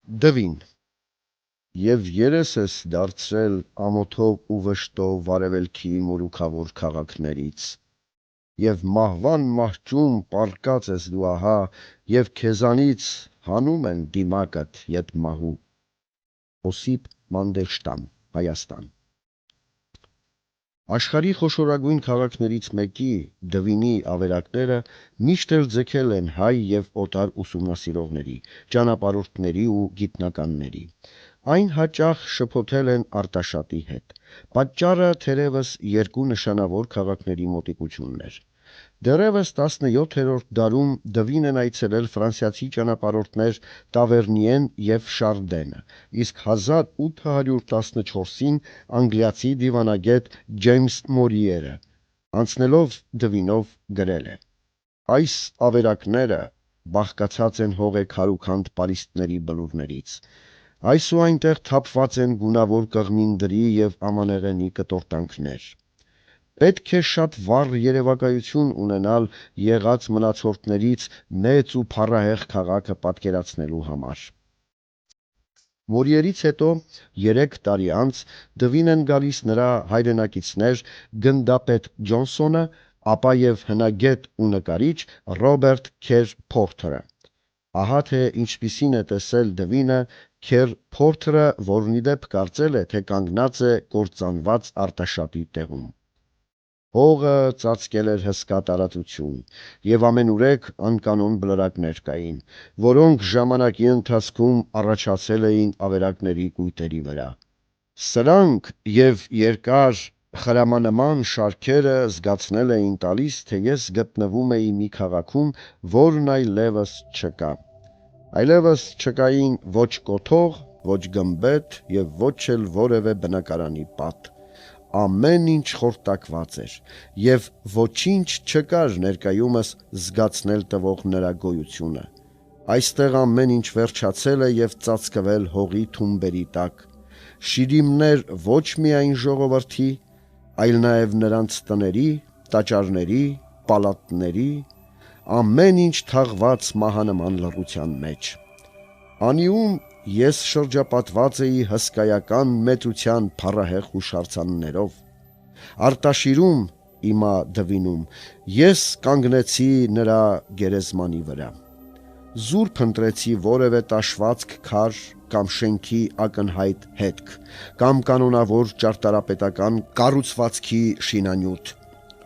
Դվին Եվ երես ես դարձրել ամոթով ու վշտով վարևելքի մորուքավոր քաղաքներից, և մահվան մահճում պառկած ես դու ահա, և քեզանից հանում են դիմակդ ետ մահու։ Օսիպ Մանդելշտամ, Հայաստան Աշխարհի խոշորագույն քաղաքներից մեկի՝ Դվինի ավերակները միշտ էլ ձգել են հայ և օտար ուսումնասիրողների, ճանապարհորդների ու գիտնականների։ Այն հաճախ շփոթել են Արտաշատի հետ։ Պատճառը թերևս երկու նշանավոր քաղաքների մոտիկությունն էր։ Դեռևս 17-րդ դարում Դվին են այցելել ֆրանսիացի ճանապարհորդներ Տավերնիեն և Շարդենը, իսկ 1814-ին անգլիացի դիվանագետ Ջեյմս Մորիերը, անցնելով Դվինով գրել է. «Այս ավերակները բաղկացած են հողեքարուքանդ պարիսպների բլուրներից, այս ու այնտեղ թափված են գունավոր կղմինդրի և ամանեղենի կտորտանքներ։ Պետք է շատ վառ երևակայություն ունենալ եղած մնացորդներից մեծ ու փառահեղ քաղաքը պատկերացնելու համար»։ Մորիերից հետո 3 տարի անց Դվին են գալիս նրա հայրենակիցներ գնդապետ Ջոնսոնը, ապա և հնագետ ու նկարիչ Ռոբերտ Քեր Փորթերը։ Ահա թե ինչպիսին է տեսել Դվինը Քեր Փորթերը, որն ի դեպ կարծել է, թե կանգնած է կործանված Արտաշատի տեղում։ Հողը ծածկել էր հսկա տարածություն, և ամենուրեք անկանոն բլրակներ կային, որոնք ժամանակի ընթացքում առաջացել էին ավերակների կույտերի վրա։ Սրանք և երկար խրամանման շարքերը զգացնել էին տալիս, թե ես գտնվում էի մի քաղաքում, որն այլևս չկա։ Այլևս չկային ոչ կոթող, ոչ գմբեթ և ոչ էլ որևէ բնակարանի պատ։ Ամեն ինչ խորտակված էր, և ոչինչ չկար ներկայումս զգացնել տվող նրա գոյությունը։ Այստեղ ամեն ինչ վերջացել է և ծածկվել հողի թումբերի տակ։ Շիրիմներ ոչ միայն ժողովրդի, այլ նաև նրանց տների, տաճարների, պալատների, ամեն ինչ թաղված մահանման լռության մեջ։ Անիում ես շրջապատված էի հսկայական մեծության փառահեղ հուշարձաններով։ Արտաշիրում, իմա Դվինում, ես կանգնեցի նրա գերեզմանի վրա։ Զուր փնտրեցի որևէ տաշվածք քար կամ շենքի ակնհայտ հետք, կամ կանոնավոր ճարտարապետական կառուցվածքի շինանյութ։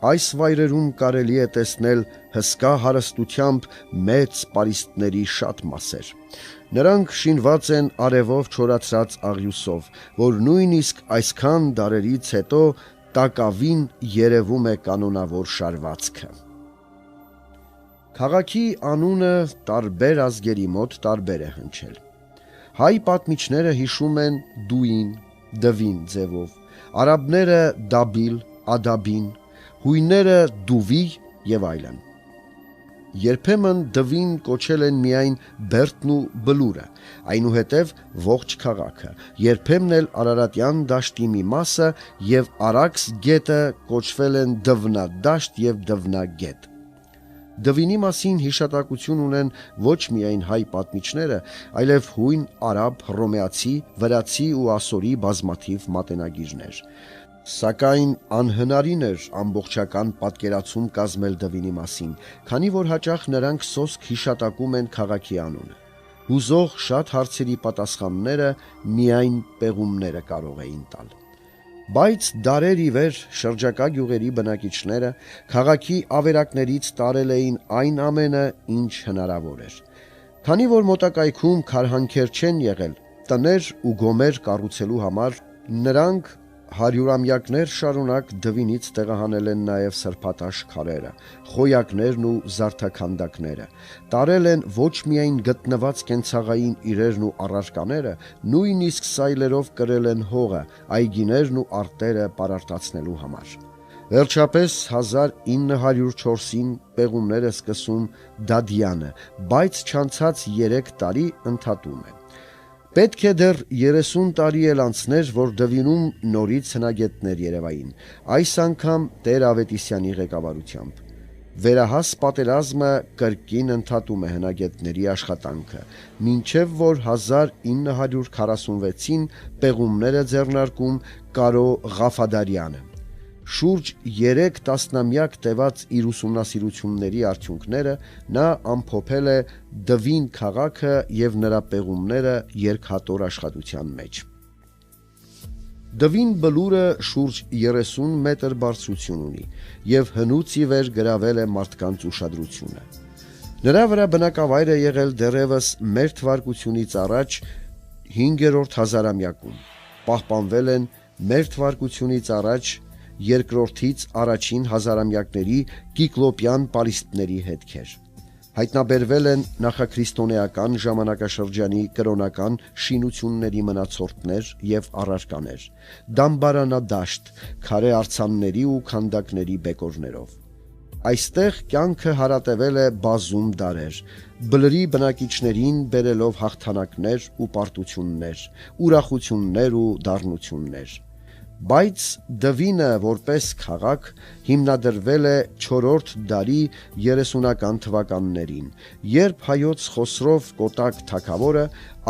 Այս վայրերում կարելի է տեսնել հսկա հարստությամբ մեծ պարիսպների շատ մասեր։ Նրանք շինված են արևով չորացած աղյուսով, որ նույնիսկ այսքան դարերից հետո տակավին երևում է կանոնավոր շարվածքը։ Քաղաքի անունը տարբեր ազգերի մոտ տարբեր է հնչել։ Հայ պատմիչները հիշում են Դուին, Դվին ձևով, արաբները Դաբիլ, Ադաբին, հույները Դուվի և այլն։ Երբեմն Դվին կոչել են միայն Բերդն ու Բլուրը, այնուհետև ողջ քաղաքը, երբեմն էլ Արարատյան դաշտի մի մասը և Արաքս գետը կոչվել են Դվնադաշտ և Դվնագետ։ Դվինի մասին հիշատակություն ունեն ոչ միայն հայ պատմիչները, այլև հույն արաբ, հռոմեացի, վրացի ու ասորի բազմաթիվ մատենագիրներ։ Սակայն անհնարին էր ամբողջական պատկերացում կազմել Դվինի մասին, քանի որ հաճախ նրանք սոսկ հիշատակում են քաղաքի անունը։ Հուզող շատ հարցերի պատասխանները միայն պեղումները կարող էին տալ։ Բայց դարեր ի վեր շրջակա գյուղերի բնակիչները քաղաքի ավերակներից տարել էին այն ամենը, ինչ հնարավոր էր։ Քանի որ մոտակայքում քարհանքեր չեն եղել տներ ու գոմեր կառուցելու համար, նրանք հարյուրամյակներ շարունակ Դվինից տեղահանել են նաև սրբատաշ քարերը, խոյակներն ու զարդաքանդակները, տարել են ոչ միայն գտնված կենցաղային իրերն ու առարկաները, նույնիսկ սայլերով կրել են հողը, այգիներն ու արտերը պարարտացնելու համար։ Վերջապես 1904-ին պեղումներ է սկսում Դադյանը, բայց չանցած 3 տարի ընդհատում է։ Պետք է դեռ 30 տարի էլ անցներ, որ Դվինում նորից հնագետներ երևային, այս անգամ Տեր-Ավետիսյանի ղեկավարությամբ։ Վերահաս պատերազմը կրկին ընդհատում է հնագետների աշխատանքը, մինչև որ 1946-ին պեղումները ձեռնարկում Կարո Ղաֆադարյանը։ Շուրջ 3 տասնամյակ տևած իր ուսումնասիրությունների արդյունքները նա ամփոփել է «Դվին քաղաքը եւ նրա պեղումները» երկհատոր աշխատության մեջ։ Դվին բլուրը շուրջ 30 մետր բարձրություն ունի եւ հնուց ի վեր գրավել է մարդկանց ուշադրությունը։ Նրա վրա բնակավայր է եղել դեռևս մեր թվարկությունից առաջ 5-րդ հազարամյակում։ Պահպանվել են մեր թվարկությունից առաջ երկրորդից առաջին հազարամյակների կիկլոպյան պարիսպների հետքեր։ Հայտնաբերվել են նախաքրիստոնեական ժամանակաշրջանի կրոնական շինությունների մնացորդներ եւ առարկաներ, դամբարանադաշտ, քարե արձանների ու քանդակների բեկորներով։ Այստեղ կյանքը հարատևել է բազում դարեր, բլրի բնակիչներին բերելով հաղթանակներ ու պարտություններ, ուրախություններ ու դառնություններ։ Բայց Դվինը որպես քաղաք հիմնադրվել է 4-րդ դարի 30-ական թվականներին, երբ հայոց Խոսրով Կոտակ թագավորը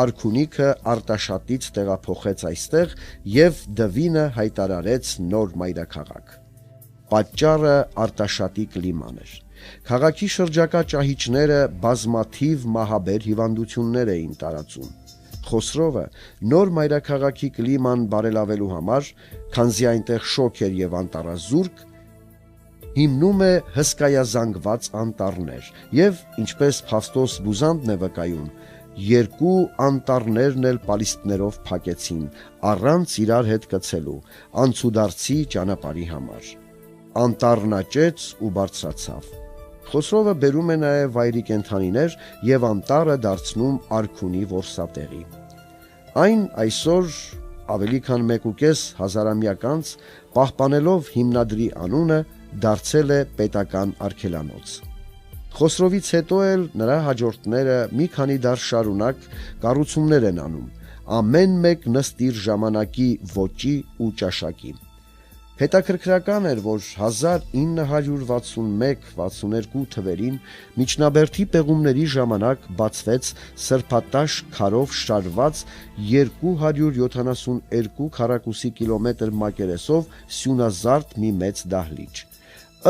արքունիքը Արտաշատից տեղափոխեց այստեղ եւ Դվինը հայտարարեց նոր մայրաքաղաք։ Պատճառը Արտաշատի կլիման էր։ Քաղաքի շրջակա ճահիճները բազմաթիվ մահաբեր հիվանդություններ էին տարածում։ Խոսրովը նոր մայրաքաղաքի կլիման բարելավելու համար, քանզի այնտեղ շոգ էր եւ անտառազուրկ, հիմնում է հսկայազանգված անտառներ եւ, ինչպես Փավստոս Բուզանդն է վկայում, 2 անտառներն էլ պալիսպներով փակեցին, առանց իրար հետ կցելու, անցուդարձի ճանապարհի համար։ Անտառն աճեց ու բարձրացավ։ Խոսրովը բերում է նաև վայրի կենդանիներ եւ անտառը դարձնում արքունի որսատեղի։ Այն այսօր ավելի քան 1.5 հազարամյակ անց, պահպանելով հիմնադրի անունը, դարձել է պետական արգելանոց։ Խոսրովից հետո էլ նրա հաջորդները մի քանի դար շարունակ կառուցումներ են անում, ամեն մեկ ըստ իր ժամանակի ոճի ու ճաշակի։ Հետաքրքրական էր, որ 1961-62 թվերին միջնաբերդի պեղումների ժամանակ բացվեց սրբատաշ քարով շարված 272 քառակուսի կիլոմետր մակերեսով սյունազարդ մի մեծ դահլիճ։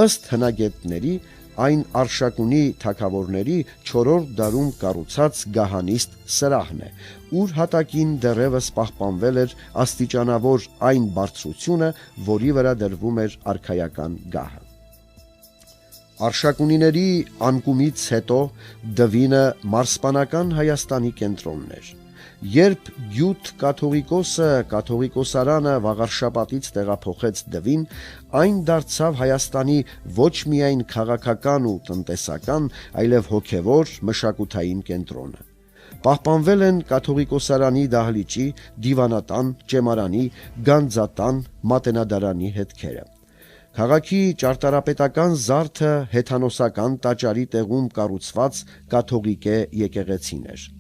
Ըստ հնագետների, այն Արշակունի թագավորների 4-րդ դարում կառուցած գահանիստ սրահն է, ուր հատակին դեռևս պահպանվել էր աստիճանավոր այն բարձրությունը, որի վրա դրվում էր արքայական գահը։ Արշակունիների անկումից հետո Դվինը մարսպանական Հայաստանի կենտրոնն էր։ Երբ Գյուտ կաթողիկոսը կաթողիկոսարանը Վաղարշապատից տեղափոխեց Դվին, այն դարձավ Հայաստանի ոչ միայն քաղաքական ու տնտեսական, այլև հոգևոր մշակութային կենտրոնը։ Պահպանվել են կաթողիկոսարանի դահլիճի, դիվանատան, ճեմարանի, գանձատան, մատենադարանի հետքերը։ Քաղաքի ճարտարապետական զարդը հեթանոսական տաճարի տեղում կառուցված կաթողիկե եկեղեցին էր։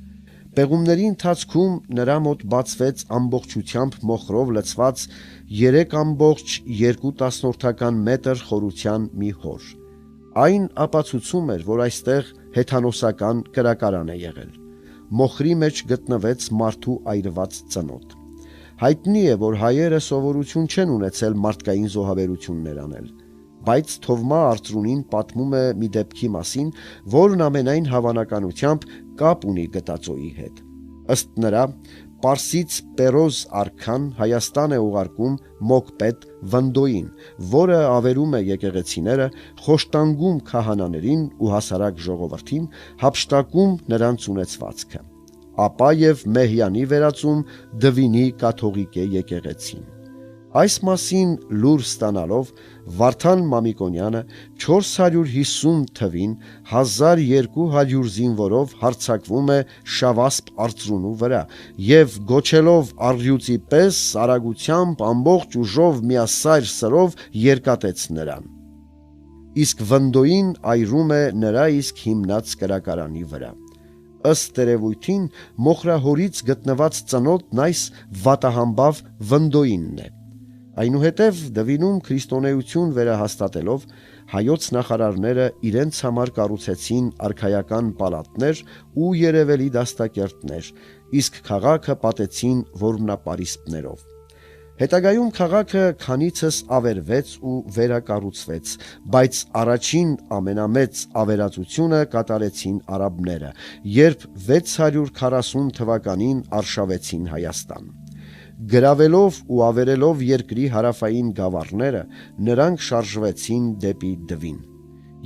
Պեղումների ընթացքում նրա մոտ բացվեց ամբողջությամբ մոխրով լցված 3,2 մետր խորության մի հոր։ Այն ապացուցում էր, որ այստեղ հեթանոսական կրակարան է եղել։ Մոխրի մեջ գտնվեց մարդու այրված ծնոտ։ Հայտնի է, որ հայերը սովորություն չեն ունեցել մարդկային զոհաբերություններ անել, բայց Թովմա Արծրունին պատմում է մի դեպքի մասին, որն ամենայն հավանականությամբ կապ ունի գտածոյի հետ։ Ըստ նրա, Պարսից Պերոզ արքան Հայաստան է ուղարկում մոգպետ Վնդոյին, որը ավերում է եկեղեցիները, խոշտանգում քահանաներին ու հասարակ ժողովրդին, հափշտակում նրանց ունեցվածքը, ապա եւ Մեհյանի վերածում Դվինի կաթողիկե եկեղեցին։ Այս մասին լուր ստանալով Վարդան Մամիկոնյանը 450 թվին 1200 զինվորով հարձակվում է Շավասպ Արծրունու վրա եւ գոչելով առյուծի պես արագությամբ ամբողջ ուժով միասայր սրով երկատեց նրան։ Իսկ Վնդոյին այրում է նրա իսկ հիմնած կրակարանի վրա։ Ըստ երևույթին մոխրահորից գտնված ծնոտն այս վատահամբավ Վնդոյինն է։ Այնուհետև Դվինում քրիստոնեություն վերահաստատելով հայոց նախարարները իրենց համար կառուցեցին արքայական պալատներ ու երևելի դաստակերտներ, իսկ քաղաքը պատեցին որմնապարիսպներով։ Հետագայում քաղաքը քանիցս ավերվեց ու վերակառուցվեց, բայց առաջին ամենամեծ ավերածությունը կատարեցին արաբները, երբ 640 թվականին արշավեցին Հայաստան։ Գրավելով ու ավերելով երկրի հարավային գավառները, նրանք շարժվեցին դեպի Դվին։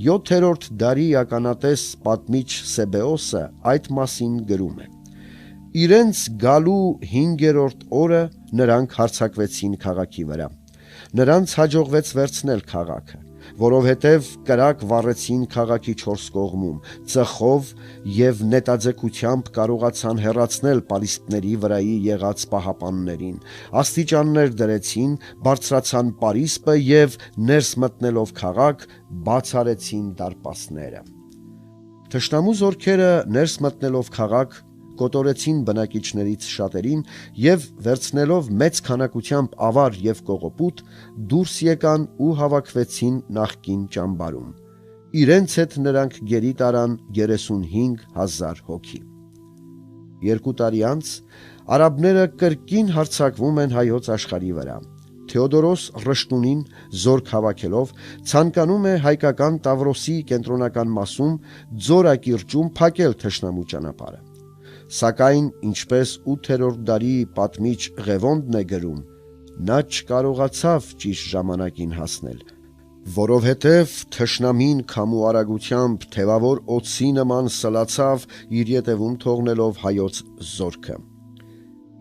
7-րդ դարի ականատես պատմիչ Սեբեոսը այդ մասին գրում է. Իրենց գալու 5-րդ օրը նրանք հարձակվեցին քաղաքի վրա։ Նրանց հաջողվեց վերցնել քաղաքը, որովհետև կրակ վառեցին քաղաքի 4 կողմում, ծխով և նետաձգությամբ կարողացան հեռացնել պարիսպների վրայի եղած պահապաններին, աստիճաններ դրեցին, բարձրացան պարիսպը և ներս մտնելով քաղաք, բաց արեցին դարպասները։ Թշնամու զորքերը ներս մտնելով քաղաք, կոտորեցին բնակիչներից շատերին և վերցնելով մեծ քանակությամբ ավար և կողոպուտ, դուրս եկան ու հավաքվեցին նախկին ճամբարում։ Իրենց հետ նրանք գերի տարան 35,000 հոգի։ 2 տարի անց արաբները կրկին հարձակվում են հայոց աշխարհի վրա։ Թեոդորոս Ռշտունին զորք հավաքելով ցանկանում է հայկական Տավրոսի կենտրոնական մասում Ձորակիրճում փակել թշնամու ճանապարհը։ Սակայն, ինչպես 8-րդ դարի պատմիչ Ղևոնդն է գրում, նա չկարողացավ ճիշտ ժամանակին հասնել, որովհետև թշնամին քամու արագությամբ թևավոր օձի նման սլացավ իր ետևում թողնելով հայոց զորքը։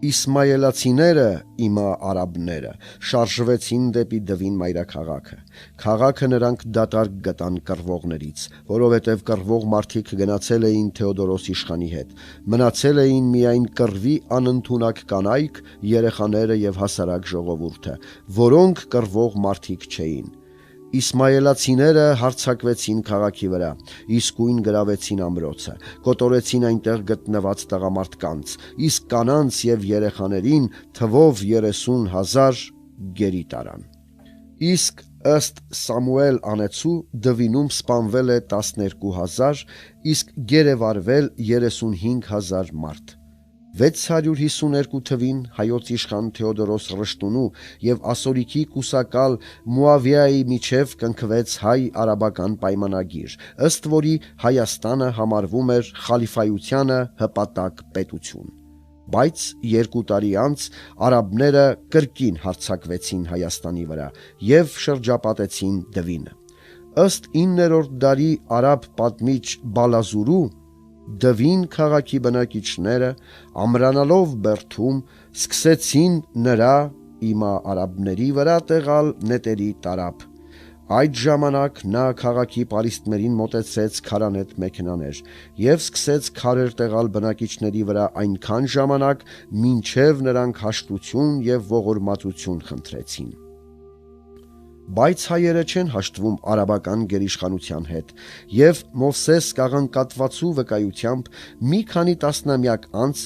Իսմայելացիները, իմա արաբները, շարժվեցին դեպի Դվին մայրաքաղաքը։ Քաղաքը նրանք դատարկ գտան կռվողներից, որովհետև կռվող մարդիկ գնացել էին Թեոդորոս իշխանի հետ, մնացել էին միայն կռվի անընդունակ կանայք, երեխաները և հասարակ ժողովուրդը, որոնք կռվող մարդիկ չէին։ Իսմայելացիները հարձակվեցին քաղաքի վրա, իսկույն գրավեցին ամրոցը, կոտորեցին այնտեղ գտնված տղամարդկանց, իսկ կանանց և երեխաներին թվով 30,000 գերի տարան։ Իսկ ըստ Սամուել անեցու Դվինում սպանվել է 12,000, իսկ գերեվարվել 35,000 մարդ։ 652 թվին հայոց իշխան Թեոդորոս Ռշտունու և ասորիքի կուսակալ Մուավիայի միջև կնքվեց հայ-արաբական պայմանագիր, ըստ որի Հայաստանը համարվում էր խալիֆայությանը հպատակ պետություն։ Բայց 2 տարի անց արաբները կրկին հարձակվեցին Հայաստանի վրա և շրջապատեցին Դվինը։ Ըստ 9-րդ դարի արաբ պատմիչ Բալազուրու, Դվին քաղաքի բնակիչները, ամրանալով բերդում, սկսեցին նրա, իմա արաբների վրա տեղալ նետերի տարափ։ Այդ ժամանակ նա քաղաքի պարիսպներին մոտեցրեց քարանետ մեքենաներ և սկսեց քարեր տեղալ բնակիչների վրա այնքան ժամանակ, մինչև նրանք հաշտություն և ողորմածություն խնդրեցին։ Բայց հայերը չեն հաշտվում արաբական գերիշխանության հետ, և Մովսես կաղանկատվածու վկայությամբ մի քանի տասնամյակ անց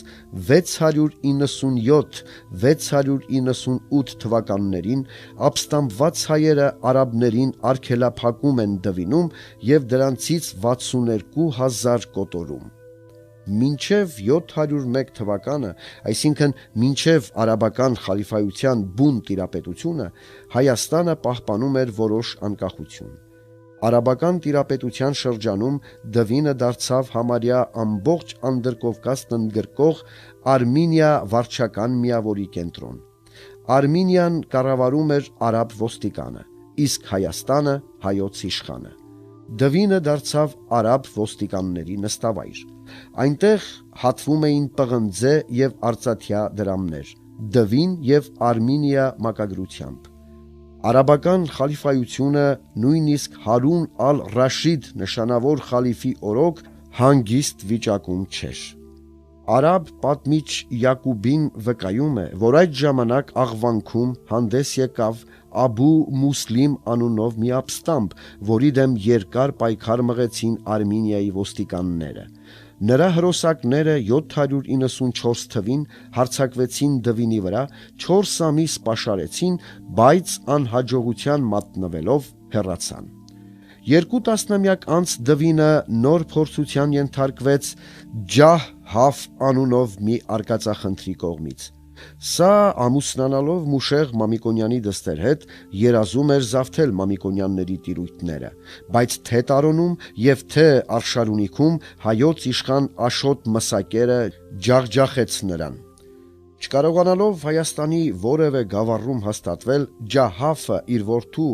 697-698 թվականներին ապստամբված հայերը արաբներին արգելափակում են Դվինում և դրանցից 62,000 կոտորում։ Մինչև 701 թվականը, այսինքն մինչև արաբական խալիֆայության բուն տիրապետությունը, Հայաստանը պահպանում էր որոշ անկախություն։ Արաբական տիրապետության շրջանում Դվինը դարձավ համարյա ամբողջ Անդրկովկասն ընդգրկող Արմինիա վարչական միավորի կենտրոն։ Արմինիան կառավարում էր արաբ ոստիկանը, իսկ Հայաստանը հայոց իշխանը։ Դվինը դարձավ արաբ ոստիկանների նստավայր։ Այնտեղ հատվում էին պղնձե և արծաթյա դրամներ, Դվին և Արմինիա մակագրությամբ։ Արաբական խալիֆայությունը նույնիսկ Հարուն ալ-Ռաշիդ նշանավոր խալիֆի օրոք հանգիստ վիճակում չէր։ Արաբ պատմիչ Յակուբին վկայում է, որ այդ ժամանակ Աղվանքում հանդես եկավ Աբու Մուսլիմ անունով մի ապստամբ, որի դեմ երկար պայքար մղեցին Արմինիայի ոստիկանները։ Նրա հրոսակները 794 թվին հարձակվեցին Դվինի վրա, 4 ամիս պաշարեցին, բայց անհաջողության մատնվելով հեռացան։ 2 տասնամյակ անց Դվինը նոր փորձության ենթարկվեց Ջահ-Հաֆ անունով մի արկածախնդրի կողմից։ Սա ամուսնանալով Մուշեղ Մամիկոնյանի դստեր հետ երազում էր զավթել Մամիկոնյանների տիրույթները, բայց թե Տարոնում եւ թե Արշարունիքում հայոց իշխան Աշոտ Մսակերը ջախջախեց նրան։ Չկարողանալով Հայաստանի որևէ գավառում հաստատվել, Ջահաֆը իր որդու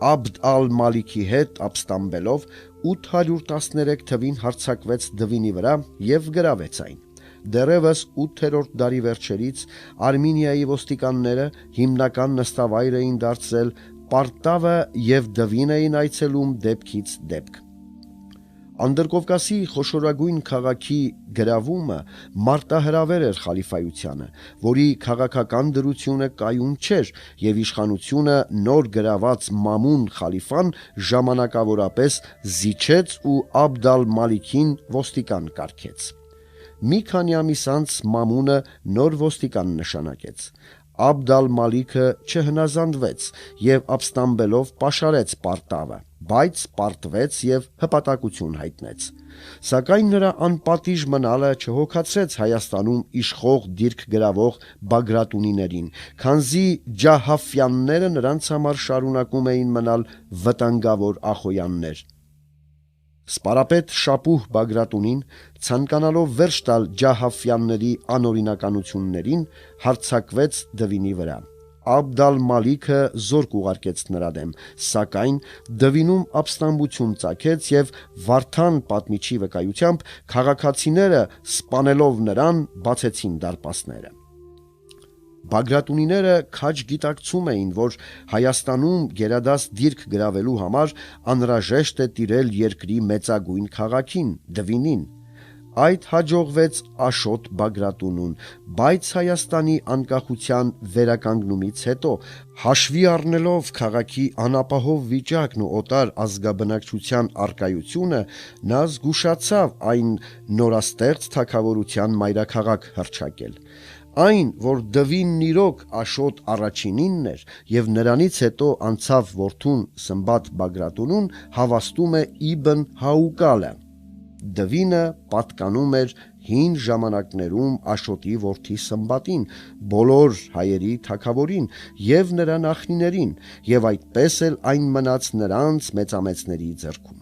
Աբդ ալ-Մալիքի հետ ապստամբելով 813 թվին հարձակվեց Դվինի վրա եւ գրավեց այն։ Դեռևս 8-րդ դարի վերջերից Արմենիայի ոստիկանները հիմնական նստավայր էին դարձրել Պարտավը եւ Դվին էին այցելում դեպքից դեպք։ Անդրկովկասի խոշորագույն քաղաքի գրավումը մարտահրավեր էր խալիֆայությանը, որի քաղաքական դրությունը կայուն չէր եւ իշխանությունը նոր գրաված Մամուն խալիֆան ժամանակավորապես զիջեց ու Աբդ ալ-Մալիքին ոստիկան կարգեց։ Մի քանի ամիս անց Մամունը նոր ոստիկան նշանակեց։ Աբդ ալ-Մալիքը չհնազանդվեց եւ ապստամբելով պաշարեց Պարտավը, բայց պարտվեց եւ հպատակություն հայտնեց։ Սակայն նրա անպատիժ մնալը չհոգացրեց Հայաստանում իշխող դիրք գրավող Բագրատունիներին, քանզի ջահաֆյանները նրանց համար շարունակում էին մնալ վտանգավոր ախոյաններ։ Սպարապետ Շապուհ Բագրատունին, ցանկանալով վերջ տալ ջահաֆյանների անօրինականություններին, հարձակվեց Դվինի վրա։ Աբդ ալ-Մալիքը զորք ուղարկեց նրա դեմ, սակայն Դվինում ապստամբություն ծագեց եւ Վարդան պատմիչի վկայությամբ քաղաքացիները սպանելով նրան բացեցին դարպասները։ Բագրատունիները քաջ գիտակցում էին, որ Հայաստանում գերադաս դիրք գրավելու համար անհրաժեշտ է տիրել երկրի մեծագույն քաղաքին՝ Դվինին։ Այդ հաջողվեց Աշոտ Բագրատունուն, բայց Հայաստանի անկախության վերականգնումից հետո, հաշվի առնելով քաղաքի անապահով վիճակն ու օտար ազգաբնակչության առկայությունը, նա զգուշացավ այն նորաստեղծ թագավորության մայրաքաղաք հռչակել։ Այն, որ Դվինն իրոք Աշոտ առաջինինն էր եւ նրանից հետո անցավ որդուն Սմբատ Բագրատունուն, հավաստում է Իբն Հաուկալը։ Դվինը պատկանում էր հին ժամանակներում Աշոտի որդի Սմբատին, բոլոր հայերի թագավորին եւ նրա նախնիներին, եւ այդպես էլ այն մնաց նրանց մեծամեծների ձեռքում։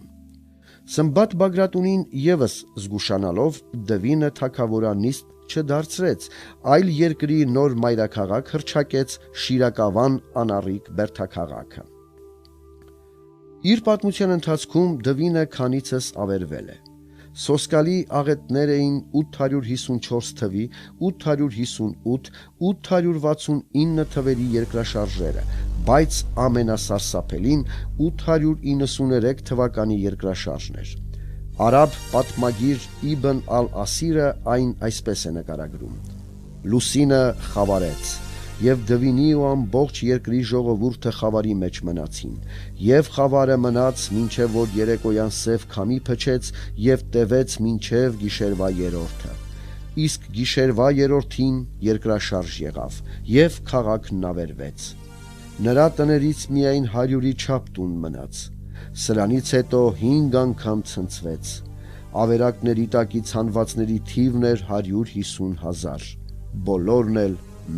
Սմբատ Բագրատունին եւս զգուշանալով Դվինը թագավորանիստ չդարձրեց, այլ երկրի նոր մայրաքաղաք հռչակեց Շիրակավան անառիկ Բերդաքաղաքը։ Իր պատմության ընթացքում Դվինը քանիցս ավերվել է։ Սոսկալի աղետներ էին 854 թվի, 858, 869 թվերի երկրաշարժերը, բայց ամենասարսափելին 893 թվականի երկրաշարժն էր։ Արաբ պատմագիր Իբն ալ-Ասիրը այն այսպես է նկարագրում. Լուսինը խավարեց, եւ Դվինի ու ամբողջ երկրի ժողովուրդը խավարի մեջ մնացին, եւ խավարը մնաց մինչեւ որ երեկոյան սև քամի փչեց եւ տևեց մինչեւ գիշերվա երրորդը։ Իսկ գիշերվա երրորդին երկրաշարժ եղավ եւ քաղաքն ավերվեց։ Նրա տներից միայն 100-ի չափ տուն մնաց։ Սրանից հետո 5 անգամ ցնցվեց։ Ավերակների տակից հանվածների թիվն էր 150,000, բոլորն էլ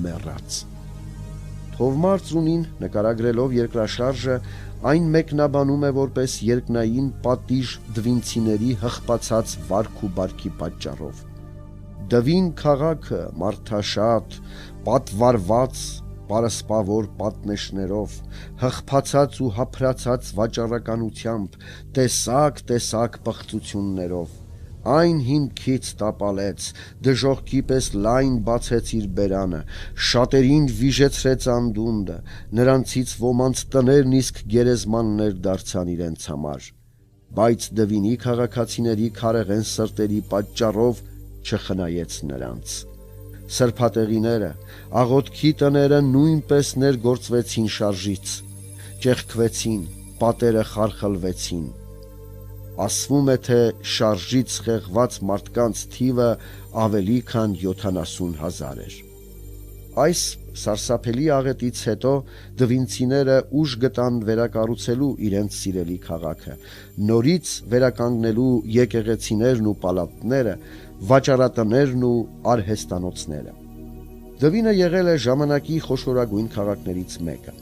մեռած։ Թովմար Ծունին նկարագրելով երկրաշարժը այն մեկնաբանում է որպես երկնային պատիժ դվինցիների հղպացած վարք ու բարքի պատճառով։ Դվին քաղաքը մարդաշատ, պատվարված, պարսպավոր պատնեշներով, հղփացած ու հափրացած վաճառականությամբ, տեսակ պղծություններով, այն հիմքից տապալեց, դժողքի պես լայն բացեց իր բերանը, շատերին վիժեցրեց անդունդը, նրանցից ոմանց տներն իսկ գերեզմաններ դարձան իրենց համար, բայց Դվինի քաղաքացիների քարեղեն սրտերի պատճառով չխնայեց նրանց։ Սրբատեղիները, աղոթքի տները նույնպես ներգործվեցին շարժից, ճեղքվեցին, պատերը խարխլվեցին։ Ասվում է, թե շարժից խեղված մարդկանց թիվը ավելի քան 70,000 էր։ այս սարսափելի աղետից հետո դվինցիները ուժ գտան վերակառուցելու իրենց սիրելի քաղաքը, նորից վերականգնելու եկեղեցիներն ու պալատները, վաճառատներն ու արհեստանոցները։ Դվինը եղել է ժամանակի խոշորագույն քաղաքներից մեկը։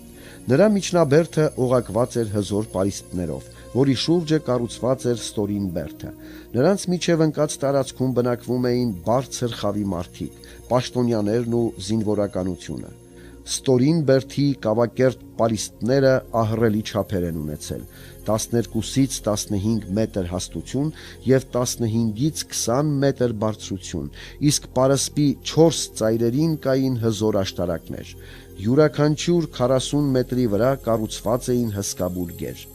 Նրա միջնաբերդը օղակված էր հզոր պարիսպներով, որի շուրջը կառուցված էր ստորին բերդը։ Նրանց միջև ընկած տարածքում բնակվում էին բարձր խավի մարդիկ, պաշտոնյաներն ու զինվորականությունը։ Ստորին բերդի կավակերտ պարիսպները ահռելի չափեր են ունեցել՝ 12-ից 15 մետր հաստություն և 15-ից 20 մետր բարձրություն, իսկ պարսպի 4 ծայրերին կային հզոր աշտարակներ։ Յուրաքանչյուր 40 մետրի վրա կառուցված էին հսկա բուրգեր։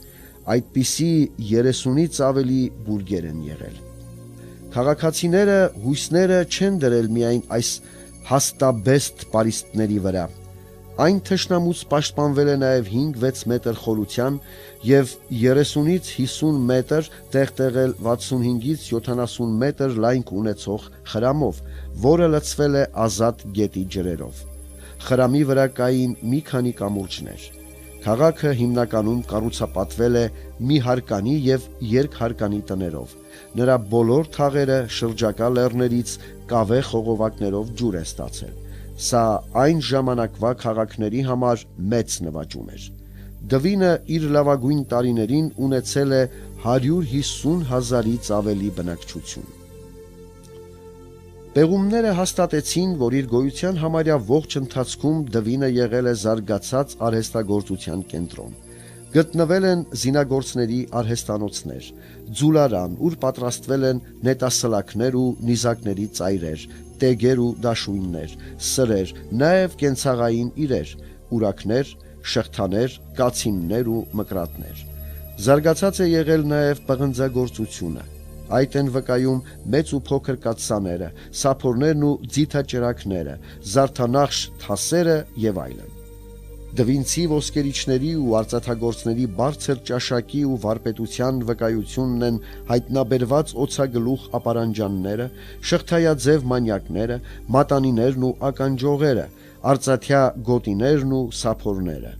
Այդպիսի 30-ից ավելի բուրգեր են եղել։ Քաղաքացիները հույսները չեն դրել միայն այս հաստաբեստ պարիսպների վրա։ Այն թշնամուց պաշտպանվել է նաև 5-6 մետր խորության և 30-ից 50 մետր տեղտեղել 65-ից 70 մետր լայնք ունեցող խրամով, որը լցվել է ազատ գետի ջրերով։ Խրամի վրա կային մի քանի կամուրջներ։ Քաղաքը հիմնականում կառուցապատվել է միհարկանի և երկհարկանի տներով։ Նրա բոլոր թաղերը շրջակա լեռներից կավե խողովակներով ջուր է ստացել։ Սա այն ժամանակվա քաղաքների համար մեծ նվաճում էր։ Դվինը իր լավագույն տարիներին ունեցել է 150,000-ից ավելի բնակչություն։ Պեղումները հաստատեցին, որ իր գոյության համարյա ողջ ընթացքում Դվինը եղել է զարգացած արհեստագործության կենտրոն։ Գտնվել են զինագործների արհեստանոցներ, ձուլարան, ուր պատրաստվել են նետասլաքներ ու նիզակների ծայրեր, տեգեր ու դաշույններ, սրեր, նաև կենցաղային իրեր, ուրաքներ, շղթաներ, կացիններ ու մկրատներ։ Զարգացած է եղել նաև պղնձագործությունը։ Այդ են վկայում մեծ ու փոքր կաթսաները, սափորներն ու ձիթաճրագները, զարդանախշ թասերը եւ այլն։ Դվինցի ոսկերիչների ու արծաթագործների բարձր ճաշակի ու վարպետության վկայությունն են հայտնաբերված օձագլուխ ապարանջանները, շղթայաձև մանյակները, մատանիներն ու ականջողերը, արծաթյա գոտիներն ու սափորները։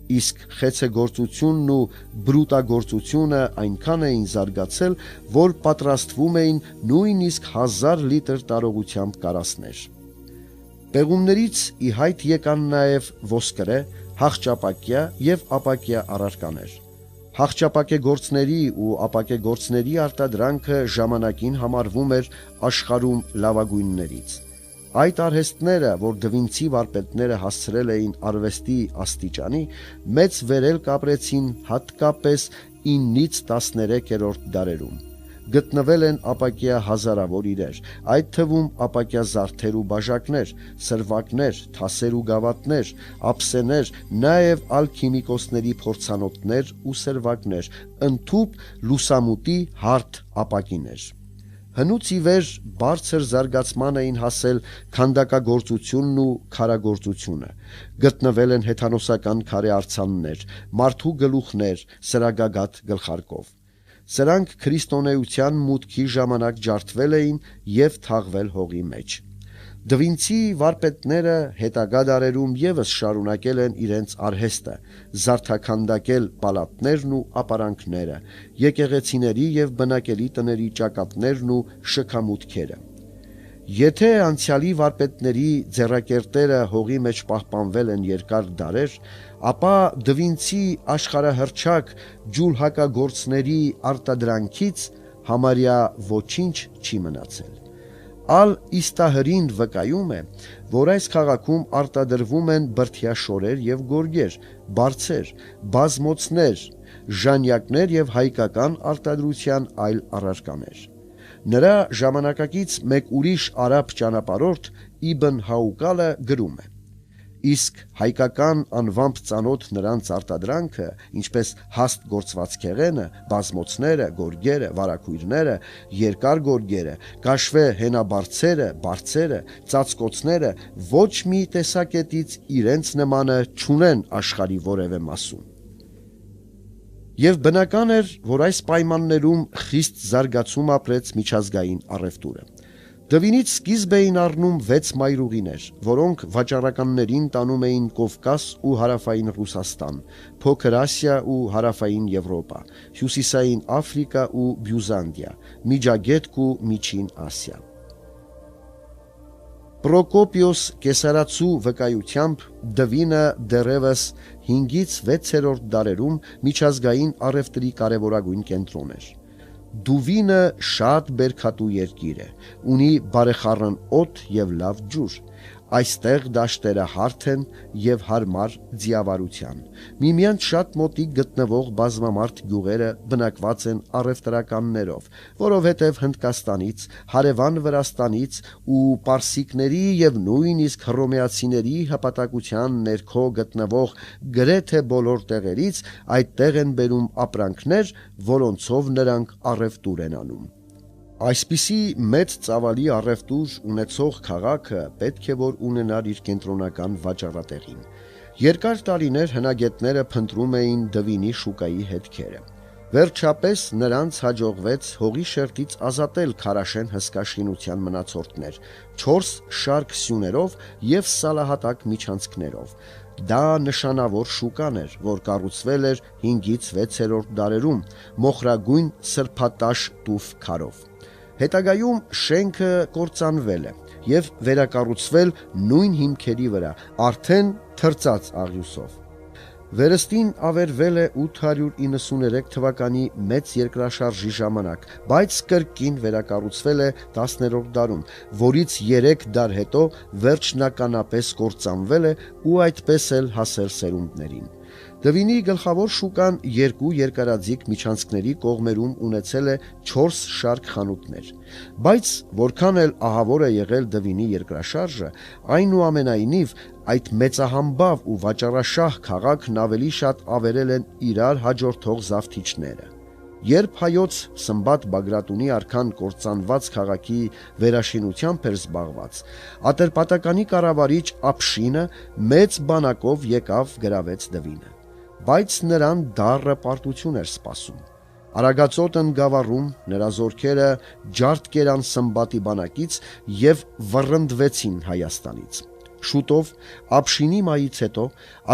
Իսկ խեցեգործությունն ու բրուտագործությունը այնքան էին զարգացել, որ պատրաստվում էին նույնիսկ 1000 լիտր տարողությամբ կարասներ։ Պեղումներից ի հայտ եկան նաև ոսկրե, հաղճապակյա և ապակյա առարկաներ։ Հաղճապակեգործների ու ապակեգործների արտադրանքը ժամանակին համարվում էր աշխարհում լավագույններից։ Այդ արհեստները, որ դվինցի վարպետները հասցրել էին արվեստի աստիճանի, մեծ վերելք ապրեցին հատկապես 9-ից 13-րդ դարերում։ Գտնվել են ապակյա հազարավոր իրեր, այդ թվում ապակյա զարդեր ու բաժակներ, սրվակներ, թասեր ու գավաթներ, ափսեներ, նաև ալքիմիկոսների փորձանոթներ ու սրվակներ, ընդհուպ լուսամուտի հարթ ապակիներ։ Հնուց ի վեր բարձր զարգացման էին հասել քանդակագործությունն ու քարագործությունը։ Գտնվել են հեթանոսական քարե արձաններ, մարդու գլուխներ սրագագաթ գլխարկով։ Սրանք քրիստոնեության մուտքի ժամանակ ջարդվել էին և թաղվել հողի մեջ։ Դվինցի վարպետները հետագա դարերում ևս շարունակել են իրենց արհեստը, զարդաքանդակել պալատներն ու ապարանքները, եկեղեցիների և բնակելի տների ճակատներն ու շքամուտքերը։ Եթե անցյալի վարպետների ձեռակերտերը հողի մեջ պահպանվել են երկար դարեր, ապա դվինցի աշխարհահռչակ ջուլհակագործների արտադրանքից համարյա ոչինչ չի մնացել։ Ալ-Իստահրին վկայում է, որ այս քաղաքում արտադրվում են բրդյա շորեր և գորգեր, բարձեր, բազմոցներ, ժանյակներ և հայկական արտադրության այլ առարկաներ։ Նրա ժամանակակից մեկ ուրիշ արաբ ճանապարհորդ Իբն Հաուկալը գրում է. իսկ հայկական անվամբ ծանոթ նրանց արտադրանքը, ինչպես հաստ գործվածքեղենը, բազմոցները, գորգերը, վարագույրները, երկար գորգերը, կաշվե հենաբարձերը, բարձերը, ծածկոցները ոչ մի տեսակետից իրենց նմանը չունեն աշխարհի որևէ մասում։ Եվ բնական էր, որ այս պայմաններում խիստ զարգացում ապրեց միջազգային առևտուրը։ Դվինից սկիզբ էին առնում 6 մայրուղիներ, որոնք վաճառականներին տանում էին Կովկաս ու հարավային Ռուսաստան, Փոքր Ասիա ու հարավային Եվրոպա, հյուսիսային Աֆրիկա ու Բյուզանդիա, Միջագետք ու Միջին Ասիա։ Պրոկոպիոս կեսարացու վկայությամբ Դվինը դեռևս 5-ից 6-րդ դարերում միջազգային առևտրի կարևորագույն կենտրոն էր։ Դուվինը շատ բերքատու երկիր է, ունի բարեխառն օդ և լավ ջուր։ Այստեղ դաշտերը հարթ են և հարմար ձիավարության։ Միմյանց շատ մոտիկ գտնվող բազմամարդ գյուղերը բնակված են առևտրականներով, որովհետև Հնդկաստանից, հարևան Վրաստանից ու պարսիկների և նույնիսկ հռոմեացիների հպատակության ներքո գտնվող գրեթե բոլոր տեղերից այդտեղ են բերում ապրանքներ, որոնցով նրանք առևտուր են անում։ Այսպիսի մեծ ծավալի առևտուր ունեցող քաղաքը պետք է որ ունենար իր կենտրոնական վաճառատեղին։ Երկար տարիներ հնագետները փնտրում էին Դվինի շուկայի հետքերը։ Վերջապես նրանց հաջողվեց հողի շերտից ազատել Քարաշեն հսկա շինության մնացորդներ 4 շարք սյուներով և սալահատակ միջանցքներով։ Դա նշանավոր շուկան էր, որ կառուցվել էր 5-ից 6-րդ դարերում մոխրագույն սրբատաշ տուֆ քարով։ Հետագայում շենքը կործանվել է և վերակառուցվել նույն հիմքերի վրա, արդեն թրծած աղյուսով։ Վերստին ավերվել է 893 թվականի մեծ երկրաշարժի ժամանակ, բայց կրկին վերակառուցվել է 10-րդ դարում, որից 3 դար հետո վերջնականապես կործանվել է ու այդպես էլ հասել սերունդներին։ Դվինի գլխավոր շուկան 2 երկարաձիգ միջանցքների կողմերում ունեցել է 4 շարք խանութներ։ Բայց որքան էլ ահավոր է եղել Դվինի երկրաշարժը, այնուամենայնիվ այդ մեծահամբավ ու վաճառաշահ քաղաքն ավելի շատ ավերել են իրար հաջորդող զավթիչները։ Երբ հայոց Սմբատ Բագրատունի արքան կործանված քաղաքի վերաշինությամբ էր զբաղված, Ատրպատականի կառավարիչ Ափշինը մեծ բանակով եկավ գրավեց Դվինը, բայց նրան դառը պարտություն էր սպասում։ Արագածոտն գավառում նրա զորքերը ջարդ կերան Սմբատի բանակից և վռնդվեցին Հայաստանից։ Շուտով Ափշինի մահից հետո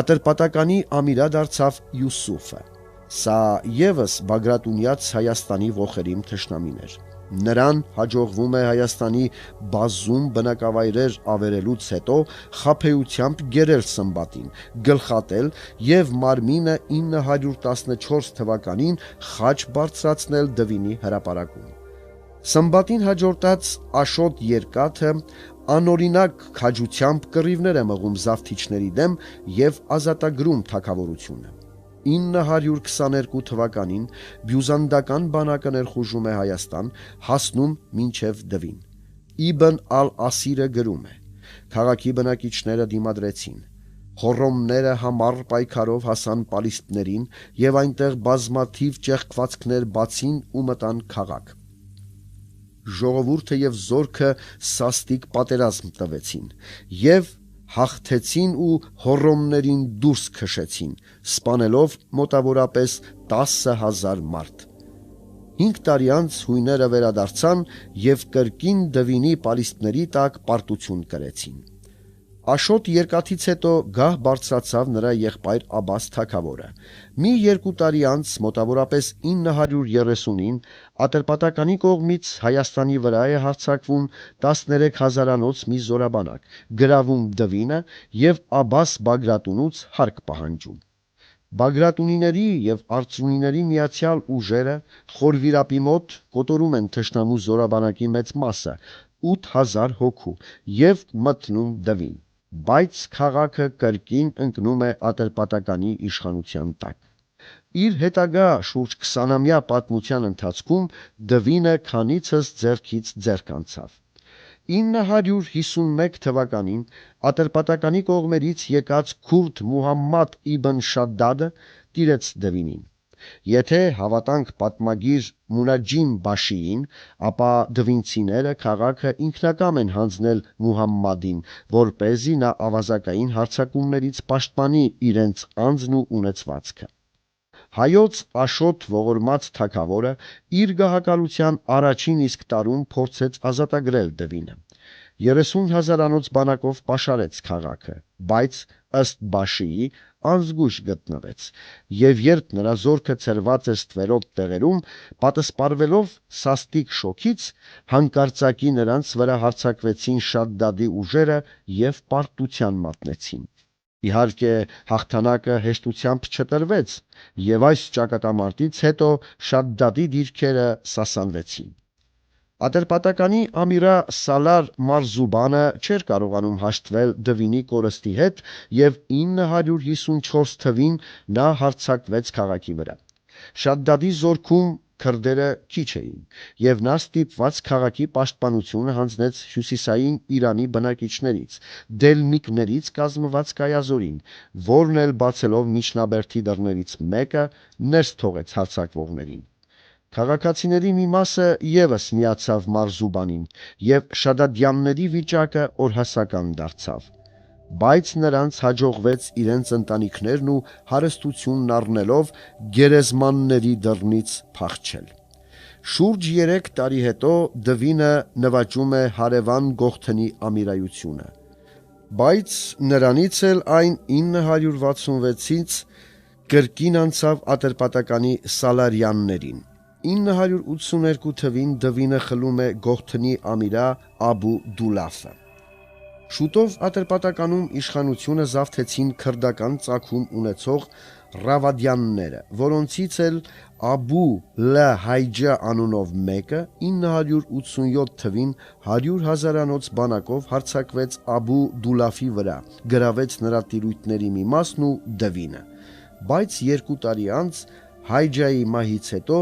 Ատրպատականի ամիրա դարձավ Յուսուֆը։ Սա ևս Բագրատունյաց Հայաստանի ոխերիմ թշնամին էր։ Նրան հաջողվում է Հայաստանի բազում բնակավայրեր ավերելուց հետո խաբեությամբ գերել Սմբատին, գլխատել և մարմինը 914 թվականին խաչ բարձրացնել Դվինի հրապարակում։ Սմբատին հաջորդած Աշոտ Երկաթը անօրինակ քաջությամբ կռիվներ է մղում զավթիչների դեմ և ազատագրում թագավորությունը։ 922 թվականին բյուզանդական բանակը ներխուժում է Հայաստան, հասնում մինչև Դվին։ Իբն ալ-Ասիրը գրում է. քաղաքի բնակիչները դիմադրեցին։ Հոռոմները համառ պայքարով հասան պալիստներին և այնտեղ բազմաթիվ ճեղքվածքներ բացին ու մտան քաղաք։ Ժողովուրդը և զորքը սաստիկ պատերազմ տվեցին և հաղթեցին ու հոռոմներին դուրս քշեցին, սպանելով մոտավորապես 10,000 մարդ։ 5 տարի անց հույները վերադարձան և կրկին Դվինի պալիստների տակ պարտություն կրեցին։ Աշոտ Երկաթից հետո գահ բարձրացավ նրա եղբայր Աբաս թագավորը։ Մի 2 տարի անց, մոտավորապես 930-ին, Ատրպատականի կողմից Հայաստանի վրա է հարձակվում 13,000-անոց մի զորաբանակ, գրավում Դվինը և Աբաս Բագրատունուց հարկ պահանջում։ Բագրատունիների և արծրունիների միացյալ ուժերը Խորվիրապի մոտ կոտորում են թշնամու զորաբանակի մեծ մասը՝ 8000 հոգու, և մտնում Դվին, բայց քաղաքը կրկին ընկնում է Ատրպատականի իշխանության տակ։ Իր հետագա շուրջ 20-ամյա պատմության ընթացքում Դվինը քանիցս ձեռքից ձեռք անցավ։ 951 թվականին Ատրպատականի կողմերից եկած քուրդ Մուհամմադ իբն Շադդադը տիրեց Դվինին։ Եթե հավատանք պատմագիր Մունաջիմ Բաշիին, ապա դվինցիները քաղաքը ինքնակամ են հանձնել Մուհամմադին, որպեսզի նա ավազակային հարձակումներից պաշտպանի իրենց անձն ու ունեցվածքը։ Հայոց Աշոտ ողորմած թագավորը իր գահակալության առաջին իսկ տարում փորձեց ազատագրել Դվինը։ 30,000-անոց բանակով պաշարեց քաղաքը, բայց ըստ Բաշիի անզգույշ գտնվեց, եւ երբ նրա զորքը ցրված է ստվերոտ տեղերում, պատսպարվելով սաստիկ շոքից, հանկարծակի նրանց վրա հարձակվեցին Շադդադի ուժերը եւ պարտության մատնեցին։ Իհարկե հաղթանակը հեշտությամբ չտրվեց, եւ այս ճակատամարտից հետո Շադդադի դիրքերը սասանվեցին։ Ատրպատականի Ամիրա Սալար Մարզուբանը չէր կարողանում հաշտվել Դվինի կորստի հետ եւ 954 թվին նա հարձակվեց քաղաքի վրա։ Շադդադի զորքում քրդերը քիչ էին, եւ նա ստիպված քաղաքի պաշտպանությունը հանձնեց հյուսիսային Իրանի բնակիչներից, դելմիկներից կազմված կայազորին, որն էլ բացելով միջնաբերդի դռներից մեկը ներս թողեց հարձակվողներին։ Քաղաքացիների մի մասը եւս միացավ Մարզուբանին, եւ շադադյանների վիճակը օրհասական դարձավ, բայց նրանց հաջողվեց իրենց ընտանիքներն ու հարստությունն առնելով գերեզմանների դռնից փախչել։ Շուրջ 3 տարի հետո Դվինը նվաճում է հարևան Գողթնի ամիրայությունը, բայց նրանից էլ այն 966-ից կրկին անցավ Ատրպատականի Սալարյաններին։ 982 թվին Դվինը խլում է Գողթնի ամիրա Աբու Դուլաֆը։ Շուտով Ատրպատականում իշխանությունը զավթեցին քրդական ծագում ունեցող Ռավադյանները, որոնցից էլ Աբու Լա Հայջա անունով մեկը 987 թվին 100,000-անոց բանակով հարձակվեց Աբու Դուլաֆի վրա, գրավեց նրա տիրույթների մի մասն ու Դվինը, բայց 2 տարի անց Հայջայի մահից հետո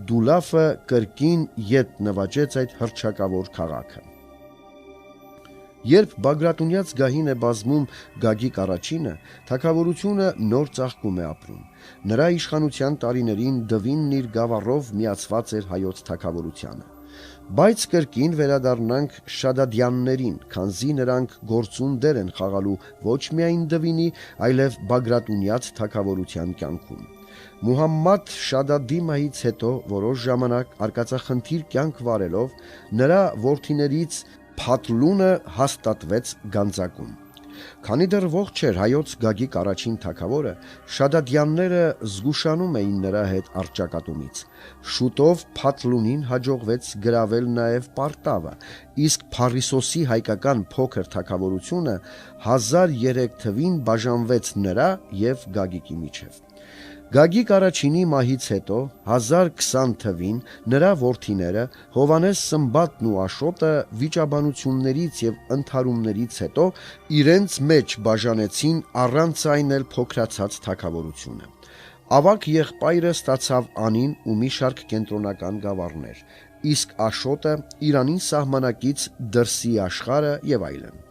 Դուլաֆը կրկին ետ նվաճեց այդ հռչակավոր քաղաքը։ Երբ Բագրատունյաց գահին է բազմում Գագիկ առաջինը, թագավորությունը նոր ծաղկում է ապրում։ Նրա իշխանության տարիներին Դվինն իր գավառով միացված էր հայոց թագավորությանը։ Բայց կրկին վերադառնանք Շադադյաններին, քանզի նրանք գործուն դեր են խաղալու ոչ միայն Դվինի, այլև Բագրատունյաց թագավորության կյանքում։ Մուհամմադ Շադադի մահից հետո որոշ ժամանակ արկածախնդիր կյանք վարելով նրա որդիներից Փաթլունը հաստատվեց Գանձակում։ Քանի դեռ ողջ էր հայոց Գագիկ առաջին թագավորը, Շադադյանները զգուշանում էին նրա հետ առճակատումից։ Շուտով Փաթլունին հաջողվեց գրավել նաև Պարտավը, իսկ Փարիսոսի հայկական փոքր թագավորությունը 1003 թվին բաժանվեց նրա եւ Գագիկի միջև։ Գագիկ առաջինի մահից հետո 1020 թվին նրա որդիները Հովանես Սմբատն ու Աշոտը վիճաբանություններից եւ ընդհարումներից հետո իրենց մեջ բաժանեցին առանց այն էլ փոքրացած թագավորությունը։ Ավակ եղբայրը ստացավ Անին ու մի շարք կենտրոնական գավառներ, իսկ Աշոտը Իրանին սահմանակից դրսի աշխարհը եւ այլն։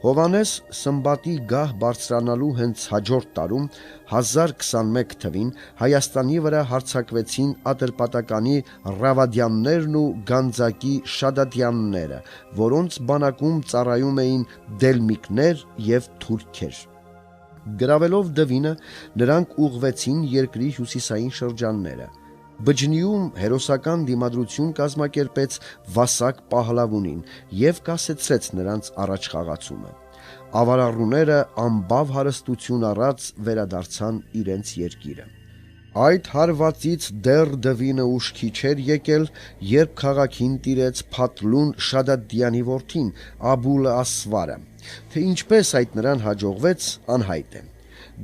Հովանես Սմբատի գահ բարձրանալու հենց հաջորդ տարում 1021 թվին Հայաստանի վրա հարձակվեցին Ատրպատականի Ռավադյաններն ու Գանձակի Շադադյանները, որոնց բանակում ծառայում էին դելմիկներ եւ թուրքեր։ Գրավելով Դվինը, նրանք ուղղվեցին երկրի հյուսիսային շրջանները։ Բջնիում հերոսական դիմադրություն կազմակերպեց Վասակ Պահլավունին եւ կասեցրեց նրանց առաջխաղացումը։ Ավարառուները ամբավ հարստություն առած վերադարձան իրենց երկիրը։ Այդ հարվածից դեռ Դվինը ուշքի չէր եկել, երբ քաղաքին տիրեց Փաթլուն Շադադյանի որդին Աբուլ Ասվարը, թե ինչպես այդ նրան հաջողվեց, անհայտ է։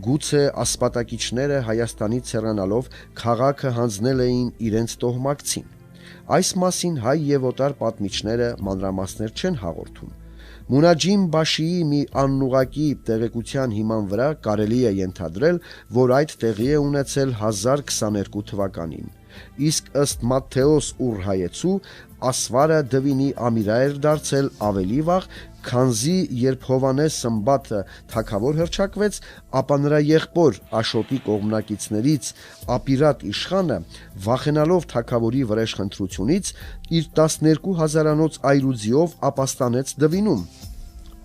Գուցե ասպատակիչները Հայաստանից հեռանալով քաղաքը հանձնել էին իրենց տոհմակցին։ Այս մասին հայ եւ օտար պատմիչները մանրամասներ չեն հաղորդում։ Մունաջիմ Բաշիի մի անուղակի տեղեկության հիման վրա կարելի է ենթադրել, որ այդ տեղի է ունեցել 1022 թվականին, իսկ ըստ Մատթեոս Ուրհայեցու Ասվարը Դվինի ամիրա էր դարձել ավելի վաղ, քանզի երբ Հովանես Սմբատը թագավոր հռչակվեց, ապա նրա եղբոր Աշոտի կողմնակիցներից Ապիրատ իշխանը, վախենալով թագավորի վրեժխնդրությունից, իր 12,000-անոց այրուձիով ապաստանեց Դվինում։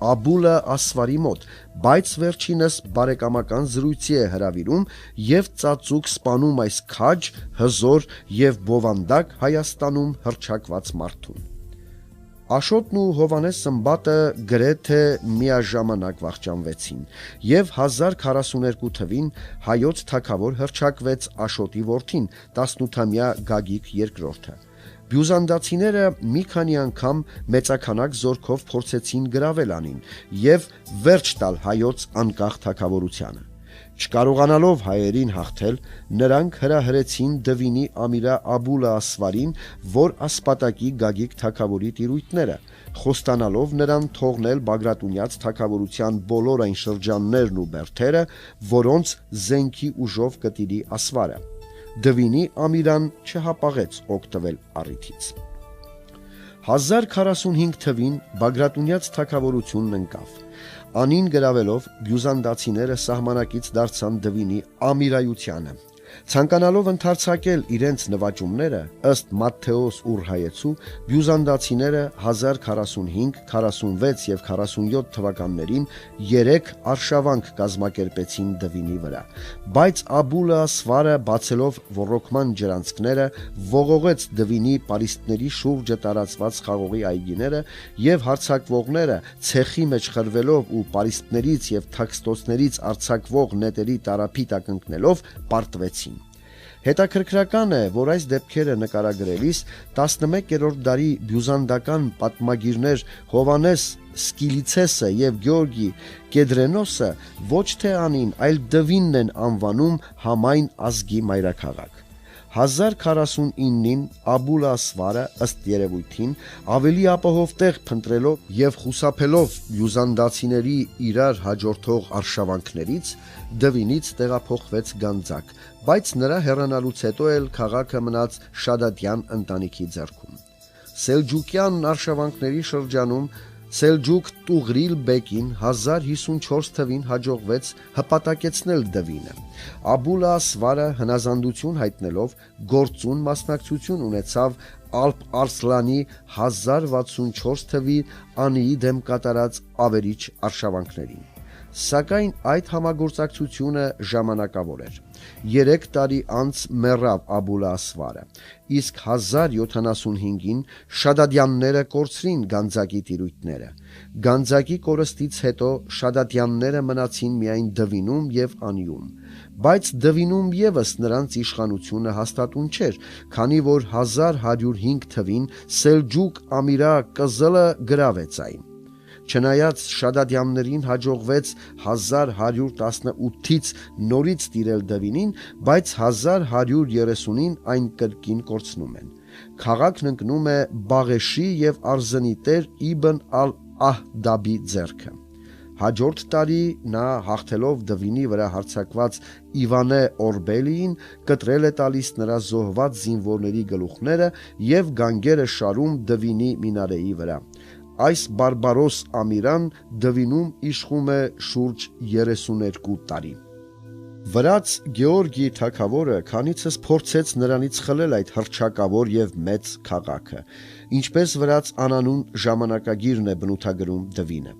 Աբուլը Ասվարի մոտ, բայց վերջինս բարեկամական զրույցի է հրավիրում եւ ծածուկ սպանում այս քաջ, հզոր եւ բովանդակ Հայաստանում հռչակված մարդուն։ Աշոտն ու Հովանես Սմբատը գրեթե միաժամանակ վախճանվեցին եւ 1042 թվին հայոց թագավոր հռչակվեց Աշոտի որդին, 18-ամյա Գագիկ II-ը։ Բյուզանդացիները մի քանի անգամ մեծաքանակ զորքով փորձեցին գրավել անին եւ վերջ տալ հայոց անկախ թագավորությանը։ Չկարողանալով հայերին հաղթել, նրանք հրահրեցին Դվինի Ամիրա Աբուլը Ասվարին, որ ասպատակի Գագիկ թագավորի տիրույթները, խոստանալով նրան թողնել Բագրատունյաց թագավորության բոլոր այն շրջաններն ու բերդերը, որոնց զենքի ուժով կտիրի Ասվարը։ Դվինի Ամիրան չհապաղեց օգտվել առիթից։ 1045 թվին Բագրատունյաց թագավորությունն ընկավ։ Անին գրավելով բյուզանդացիները սահմանակից դարձան Դվինի Ամիրայությանը։ Ցանկանալով ընդարձակել իրենց նվաճումները, ըստ Մատթեոս Ուրհայեցու, բյուզանդացիները 1045, 46 եւ 47 թվականներին 3 արշավանք կազմակերպեցին Դվինի վրա, բայց Աբուլը Ասվարը, բացելով ոռոգման ջրանցքները, ողողեց Դվինի պարիսպների շուրջը տարածված խաղողի այգիները եւ հարձակվողները, ցեխի մեջ խրվելով ու պարիսպներից եւ թաքստոցներից արձակվող նետերի տարափիտ ակնկնելով պարտվեցին։ Հետաքրքրական է, որ այս դեպքերը նկարագրելիս 11-րդ դարի բյուզանդական պատմագիրներ Հովանես Սկիլիցեսը եւ Գեորգի Կեդրենոսը ոչ թե անին, այլ Դվինն են անվանում համայն ազգի մայրաքաղաք։ 1049-ին Աբուլը Ասվարը, ըստ երևույթին, ավելի ապահով տեղ փնտրելով եւ խուսափելով բյուզանդացիների իրար հաջորդող արշավանքներից, Դվինից տեղափոխվեց Գանձակ, բայց նրա հեռանալուց հետո էլ քաղաքը մնաց Շադադյան ընտանիքի ձեռքում։ Սելջուկյան արշավանքների շրջանում Սելջուկ Տուղրիլ Բեկին 1054 թվին հաջողվեց հպատակեցնել Դվինը։ Աբուլը Ասվարը հնազանդություն հայտնելով գործուն մասնակցություն ունեցավ Ալպ Արսլանի 1064 թվի Անիի դեմ կատարած ավերիչ արշավանքներին։ Սակայն այդ համագործակցությունը ժամանակավոր էր։ 3 տարի անց մեռավ Աբուլը Ասվարը, իսկ 1075-ին Շադադյանները կորցրին Գանձակի տիրույթները։ Գանձակի կորստից հետո Շադադյանները մնացին միայն Դվինում եւ Անիում, բայց Դվինում եւս նրանց իշխանությունը հաստատուն չէր, քանի որ 1105 թվին Սելջուկ Ամիրա Կզլը գրավեց այն։ Չնայած Շադադյաններին հաջողվեց 1118-ից նորից տիրել Դվինին, բայց 1130-ին այն կրկին կորցնում են։ Քաղաքն ընկնում է Բաղեշի եւ Արզնի տեր Իբն ալ-Ահդաբի ձեռքը։ Հաջորդ տարի նա հաղթելով Դվինի վրա հարձակված Իվանե Օրբելիին կտրել է տալիս նրա զոհված զինվորների գլուխները եւ գանգերը շարում Դվինի մինարեի վրա։ Այս բարբարոս Ամիրան Դվինում իշխում է շուրջ 32 տարի։ Վրաց Գեորգի թագավորը քանիցս փորձեց նրանից խլել այդ հռչակավոր եւ մեծ քաղաքը, ինչպես վրաց անանուն ժամանակագիրն է բնութագրում Դվինը։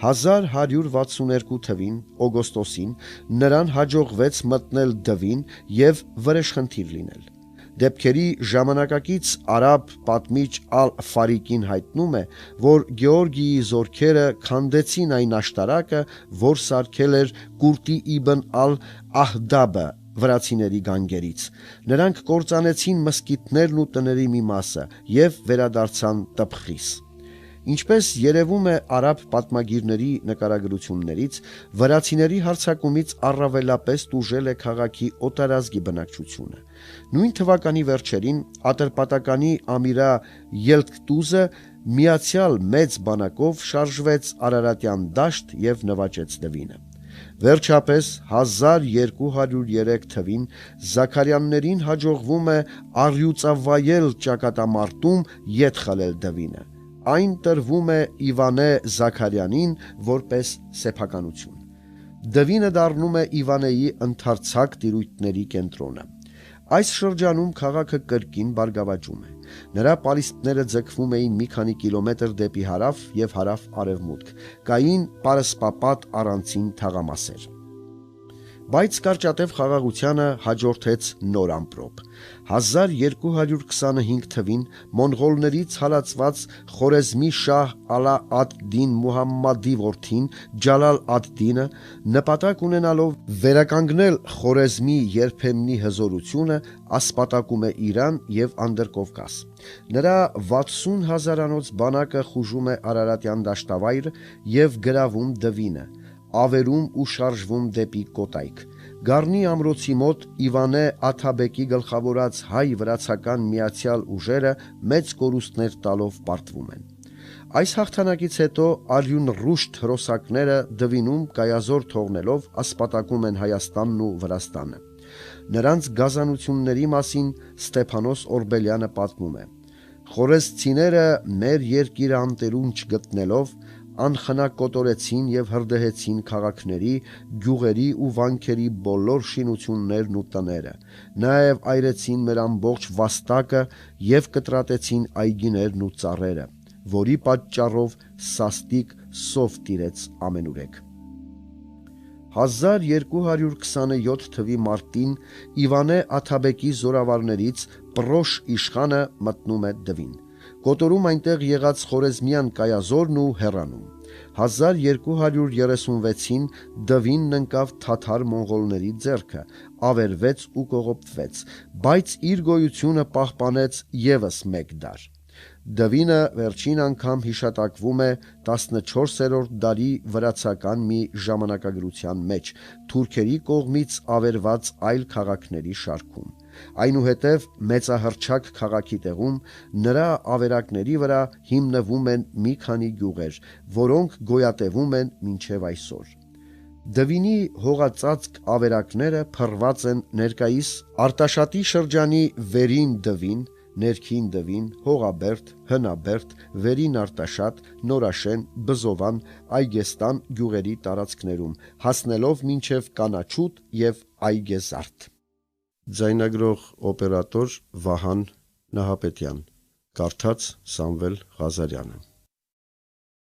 1162 թվին օգոստոսին նրան հաջողվեց մտնել Դվին եւ վրեժխնդիր լինել։ Դեպքերի ժամանակակից արաբ պատմիչ Ալ-Ֆարիկին հայտնում է, որ Գեորգիի զորքերը քանդեցին այն աշտարակը, որ սարքել էր Կուրտի Իբն ալ-Ահդաբը վրացիների գանգերից։ Նրանք կործանեցին մզկիթներն ու տների մի մասը եւ վերադարձան Տփխիս։ Ինչպես երևում է արաբ պատմագիրների նկարագրություններից, վրացիների հարձակումից առավելապես տուժել է քաղաքի օտարազգի բնակչությունը։ Նույն թվականի վերջերին ատրպատականի Ամիրա Ելքտուզը միացյալ մեծ բանակով շարժվեց Արարատյան դաշտ եւ նվաճեց Դվինը։ Վերջապես 1203 թվին Զաքարյաններին հաջողվում է առյուծավայել ճակատամարտում ետ խլել Դվինը։ Այն տրվում է Իվանե Զաքարյանին որպես սեփականություն։ Դվինը դառնում է Իվանեի ընդարձակ տիրույթների կենտրոնը։ Այս շրջանում քաղաքը կրկին բարգավաճում է։ Նրա պարիսպները ձգվում էին մի քանի կիլոմետր դեպի հարավ եւ հարավ-արևմուտք, կային պարսպապատ առանցին թաղամասեր։ Բայց կարճատև խաղաղությանը հաջորդեց նոր ամպրոպ։ 1225 թվին մոնղոլներից հալածված Խորեզմի շահ Ալա ադ-Դին Մուհամմադի որդին Ջալալ ադ-Դինը, նպատակ ունենալով վերականգնել Խորեզմի երբեմնի հզորությունը, ասպատակում է Իրան եւ Անդրկովկաս։ Նրա 60 հազարանոց բանակը խուժում է Արարատյան դաշտավայրը եւ գրավում Դվինը, ավերում ու շարժվում դեպի Կոտայք։ Գառնի ամրոցի մոտ Իվանե Աթաբեկի գլխավորած հայ-վրացական միացյալ ուժերը մեծ կորուստներ տալով պարտվում են։ Այս հաղթանակից հետո արյուն ռուշտ հրոսակները Դվինում կայազոր թողնելով ասպատակում են Հայաստանն ու Վրաստանը։ Նրանց գազանությունների մասին Ստեփանոս Օրբելյանը պատմում է. Խորեզցիները մեր երկիրը անտերուն չգտնելով անխնա կոտորեցին եւ հրդեհեցին քաղաքների, գյուղերի ու վանքերի բոլոր շինություններն ու տները, նաեւ այրեցին մեր ամբողջ վաստակը եւ կտրատեցին այգիներն ու ծառերը, որի պատճառով սաստիկ սով տիրեց ամենուրեք։ 1227 թվի մարտին Իվանե Աթաբեկի զորավարներից Պրոշ իշխանը մտնում է Դվին, կոտորում այնտեղ եղած խորեզմյան կայազորն ու հեռանում։ 1236-ին Դվինն ընկավ թաթար մոնղոլների ձեռքը, ավերվեց ու կողոպտվեց, բայց իր գոյությունը պահպանեց ևս մեկ դար։ Դվինը վերջին անգամ հիշատակվում է 14-րդ դարի վրացական մի ժամանակագրության մեջ, թուրքերի կողմից ավերված այլ քաղաքների շարքում։ Այնուհետև մեծահռչակ քաղաքի տեղում նրա ավերակների վրա հիմնվում են մի քանի գյուղեր, որոնք գոյատևում են մինչև այսօր։ Դվինի հողածածկ ավերակները փռված են ներկայիս Արտաշատի շրջանի Վերին Դվին, Ներքին Դվին, Հողաբերդ, Հնաբերդ, Վերին Արտաշատ, Նորաշեն, Բզովան, Այգեստան գյուղերի տարածքներում, հասնելով մինչև Կանաչուտ եւ Այգեզարդ։ Ձայնագրող օպերատոր Վահան Նահապետյան, կարդաց Սամվել Ղազարյանը։